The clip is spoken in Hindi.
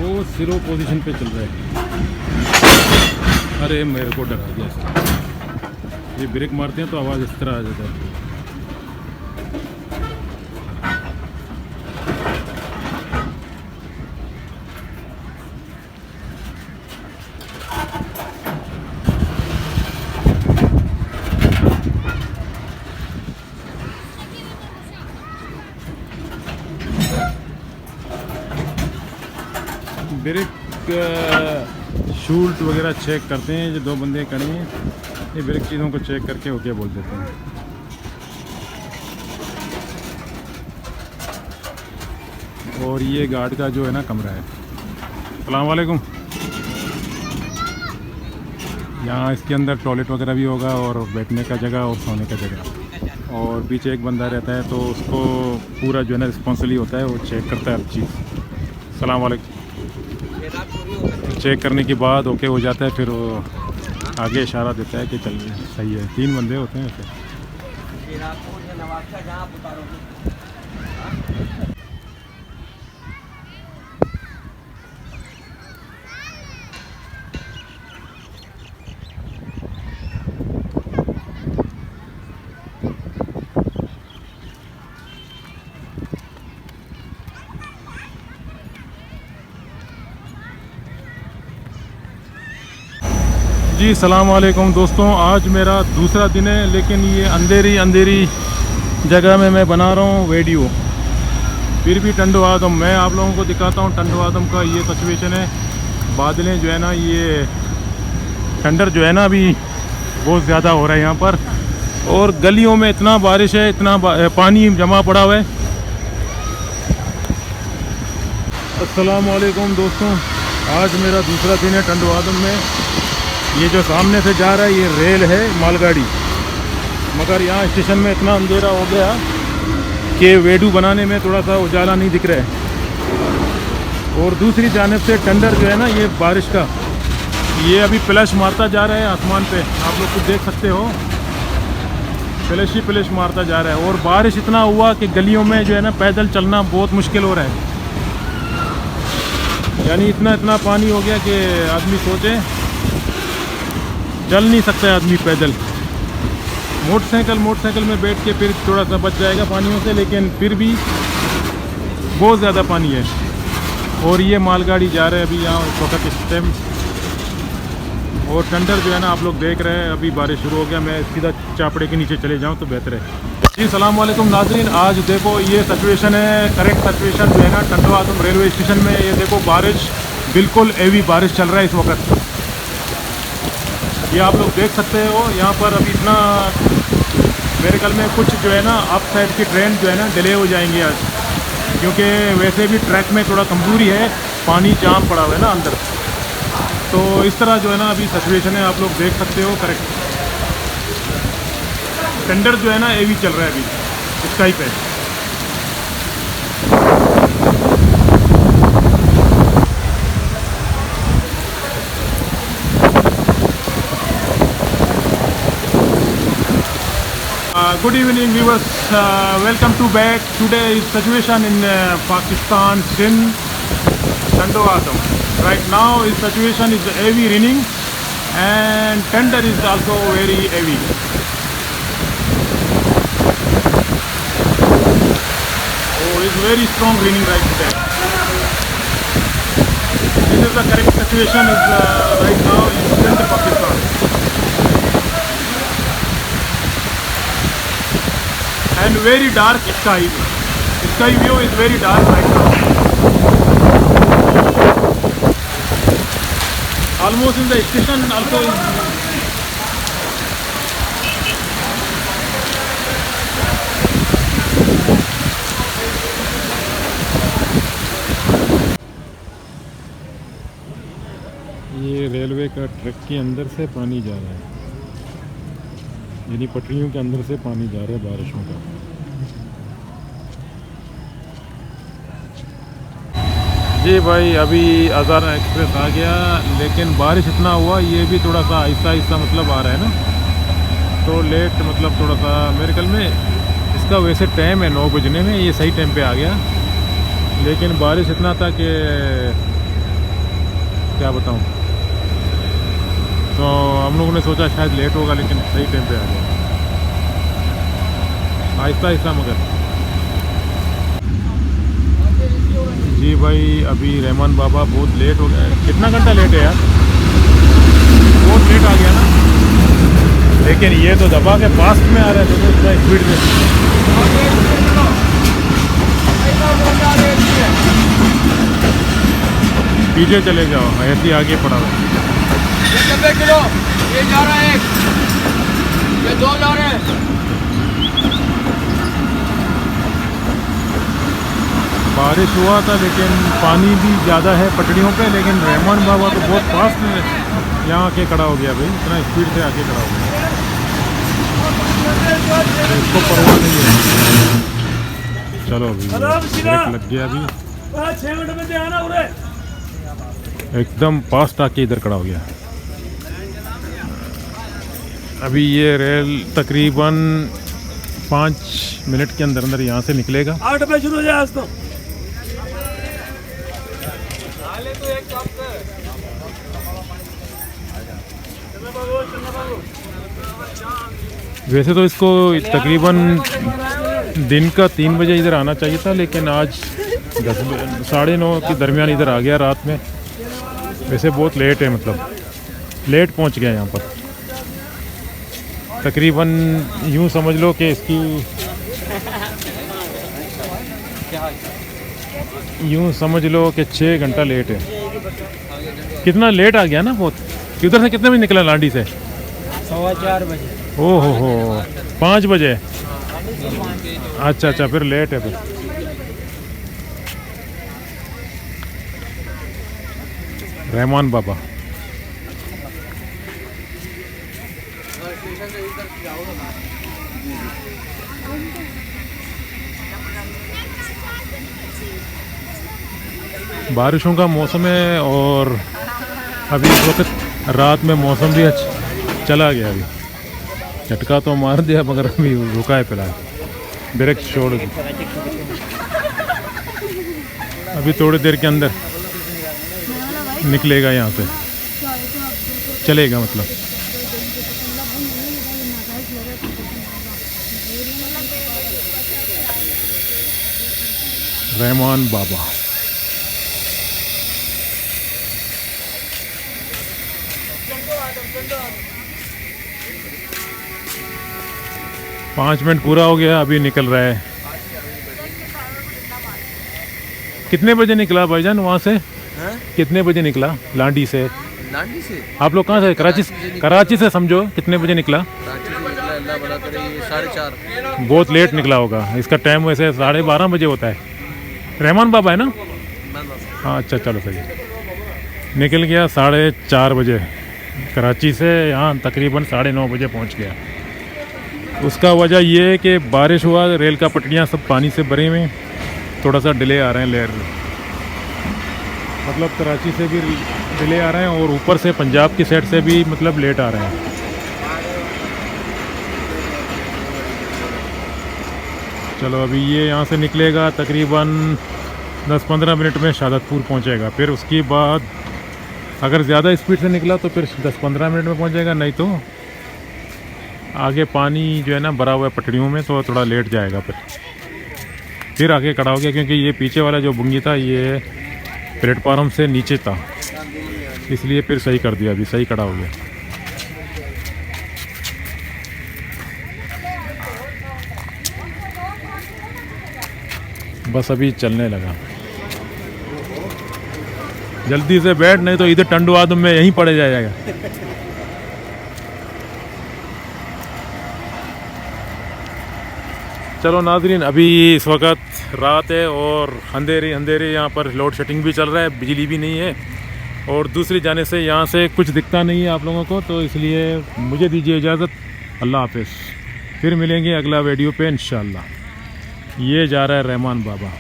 वो जीरो पोजीशन पे चल रहा है। अरे मेरे को डरा दिया इसने। ये ब्रेक मारते हैं तो आवाज़ इस तरह आ जाता है। ब्रेक शूट वगैरह चेक करते हैं। जो दो बंदे खड़े हैं ये ब्रेक चीज़ों को चेक करके ओके बोल देते हैं। और ये गार्ड का जो है ना कमरा है। अस्सलाम वालेकुम। यहाँ इसके अंदर टॉयलेट वगैरह भी होगा और बैठने का जगह और सोने का जगह। और पीछे एक बंदा रहता है तो उसको पूरा जो है ना रिस्पॉन्सिबली होता है, वो चेक करता है हर चीज़। अस्सलाम वालेकुम। चेक करने के बाद ओके हो जाता है, फिर वो आगे इशारा देता है कि चल सही है। 3 बंदे होते हैं ऐसे। जी सलाम वालेकुम दोस्तों, आज मेरा दूसरा दिन है, लेकिन ये अंधेरी जगह में मैं बना रहा हूँ वीडियो। फिर भी टंडो आदम मैं आप लोगों को दिखाता हूँ। टंडो आदम का ये सिचुएशन है। बादलें जो है ना, ये ठंडर जो है ना अभी बहुत ज़्यादा हो रहा है यहाँ पर। और गलियों में इतना बारिश है, इतना पानी जमा पड़ा हुआ है। अस्सलाम वालेकुम दोस्तों, आज मेरा दूसरा दिन है टंडो आदम में। ये जो सामने से जा रहा है ये रेल है, मालगाड़ी। मगर यहाँ स्टेशन में इतना अंधेरा हो गया कि वीडियो बनाने में थोड़ा सा उजाला नहीं दिख रहा है। और दूसरी जानिब से टंडर जो है ना, ये बारिश का ये अभी फ्लैश मारता जा रहा है आसमान पे। आप लोग कुछ देख सकते हो, फ्लैश ही फ्लैश मारता जा रहा है। और बारिश इतना हुआ कि गलियों में जो है ना पैदल चलना बहुत मुश्किल हो रहा है। यानी इतना पानी हो गया कि आदमी सोचे चल नहीं सकता है आदमी पैदल। मोटरसाइकिल में बैठ के फिर थोड़ा सा बच जाएगा पानियों से, लेकिन फिर भी बहुत ज़्यादा पानी है। और ये मालगाड़ी जा रहा है अभी यहाँ इस वक्त इस टाइम। और टंडर जो है ना आप लोग देख रहे हैं, अभी बारिश शुरू हो गया। मैं सीधा चापड़े के नीचे चले जाऊँ तो बेहतर है। जी सलाम वालेकुम नाज़रीन, आज देखो ये सिचुएशन है, करेक्ट सिचुएशन जो है ना टंडो आदम रेलवे स्टेशन में। ये देखो बारिश बिल्कुल हेवी बारिश चल रहा है इस वक्त। ये आप लोग देख सकते हो यहाँ पर अभी इतना, मेरे ख्याल में कुछ जो है ना अप साइड की ट्रेन जो है ना डिले हो जाएंगी आज, क्योंकि वैसे भी ट्रैक में थोड़ा कमज़ोरी है, पानी जाम पड़ा हुआ है ना अंदर। तो इस तरह जो है ना अभी सिचुएशन है, आप लोग देख सकते हो करेक्ट। टेंडर जो है ना हेवी चल रहा है अभी स्काई पे। Good evening viewers, welcome to back. Today is situation in Pakistan, Sindh, Tando Adam. Right now is situation is heavy raining and tender is also very heavy. Oh, it's very strong raining right there. This is the correct situation is right now in Sindh, Pakistan. And very dark sky. Sky view is very dark right now. Almost in the station also is ये रेलवे का ट्रैक के अंदर से पानी जा रहा है, यानी पटरियों के अंदर से पानी जा रहा है बारिशों का। जी भाई, अभी आज़ारा एक्सप्रेस आ गया, लेकिन बारिश इतना हुआ ये भी थोड़ा सा आहिस्ता मतलब आ रहा है ना, तो लेट मतलब थोड़ा सा मेरे ख्याल में इसका वैसे टाइम है 9 बजने में, ये सही टाइम पे आ गया। लेकिन बारिश इतना था कि क्या बताऊं। तो हम लोगों ने सोचा शायद लेट होगा, लेकिन सही टाइम पे आ गया, आहिस्ता आहिस्ता मगर। जी भाई, अभी रहमान बाबा बहुत लेट हो गया है। कितना घंटा लेट है यार, बहुत लेट आ गया ना। लेकिन ये तो दबा के फास्ट में आ रहे हैं, तो इतना स्पीड में। पीछे चले जाओ, ऐसे आगे पड़ा हुआ। ये 90 किलो, ये जा रहा है, ये 2 जा रहे हैं। बारिश हुआ था, लेकिन पानी भी ज़्यादा है पटड़ियों पे, लेकिन रहमान बाबा तो बहुत फास्ट यहाँ आके खड़ा हो गया भाई, इतना स्पीड से आके खड़ा हो गया, इसको परवाह नहीं है। चलो अभी ब्रेक लग गया, अभी 6 मिनट में आना उरे। एकदम फास्ट आके इधर खड़ा हो गया। अभी ये रेल तकरीबन 5 मिनट के अंदर अंदर यहाँ से निकलेगा। 8 बजे शुरू हो जाए आज तो। वैसे तो इसको तकरीबन दिन का 3 बजे इधर आना चाहिए था, लेकिन आज 9:30 के दरमियान इधर आ गया रात में। वैसे बहुत लेट है, मतलब लेट पहुंच गया यहाँ पर। तकरीबन यूँ समझ लो कि इसकी यूँ समझ लो कि 6 घंटा लेट है। कितना लेट आ गया ना बहुत। उधर से कितने बजे निकला लांडी से? 4:15 बजे। ओहो हो, 5 बजे। अच्छा अच्छा, फिर लेट है फिर। रहमान बाबा बारिशों का मौसम है, और अभी इस वक्त रात में मौसम भी चला गया। अभी झटका तो मार दिया, मगर अभी रुका है फिलहाल, ब्रेक छोड़ दी। अभी थोड़ी देर के अंदर निकलेगा यहाँ से, चलेगा मतलब। रहमान बाबा। पाँच मिनट पूरा हो गया, अभी निकल रहा है। कितने बजे निकला भाईजान वहाँ से? कितने बजे निकला लांडी से? लांडी से आप लोग कहाँ से? कराची से समझो, कितने बजे निकला? कराची से निकला, अल्लाह भला करे, 4:30। बहुत लेट निकला होगा, इसका टाइम वैसे 12:30 बजे होता है। रहमान बाबा है ना? हाँ अच्छा, चलो सही है। निकल गया 4:30 बजे कराची से, यहाँ तकरीबन 9:30 बजे पहुँच गया। उसका वजह ये है कि बारिश हुआ, रेल का पटरियाँ सब पानी से भरी हुई, थोड़ा सा डिले आ रहे हैं लेयर, मतलब कराची से भी डिले आ रहे हैं, और ऊपर से पंजाब की साइड से भी मतलब लेट आ रहे हैं। चलो अभी ये यहाँ से निकलेगा, तकरीबन 10-15 मिनट में शाहदतपुर पहुँचेगा। फिर उसके बाद अगर ज़्यादा स्पीड से निकला तो फिर 10-15 मिनट में पहुँचेगा, नहीं तो आगे पानी जो है ना भरा हुआ है पटड़ियों में, तो थोड़ा लेट जाएगा। फिर आगे खड़ा हो गया, क्योंकि ये पीछे वाला जो बुंगी था ये प्लेटफार्म से नीचे था, इसलिए फिर सही कर दिया, अभी सही खड़ा हो गया। बस अभी चलने लगा। जल्दी से बैठ, नहीं तो इधर टंडू आदम में यहीं पड़े जाएगा। चलो नाज़रीन, अभी इस वक्त रात है और अंधेरे अंधेरे यहाँ पर लोड शेडिंग भी चल रहा है, बिजली भी नहीं है, और दूसरी जाने से यहाँ से कुछ दिखता नहीं है आप लोगों को, तो इसलिए मुझे दीजिए इजाज़त। अल्लाह हाफ़िज़, फिर मिलेंगे अगला वीडियो पे इंशाअल्लाह। ये जा रहा है रहमान बाबा।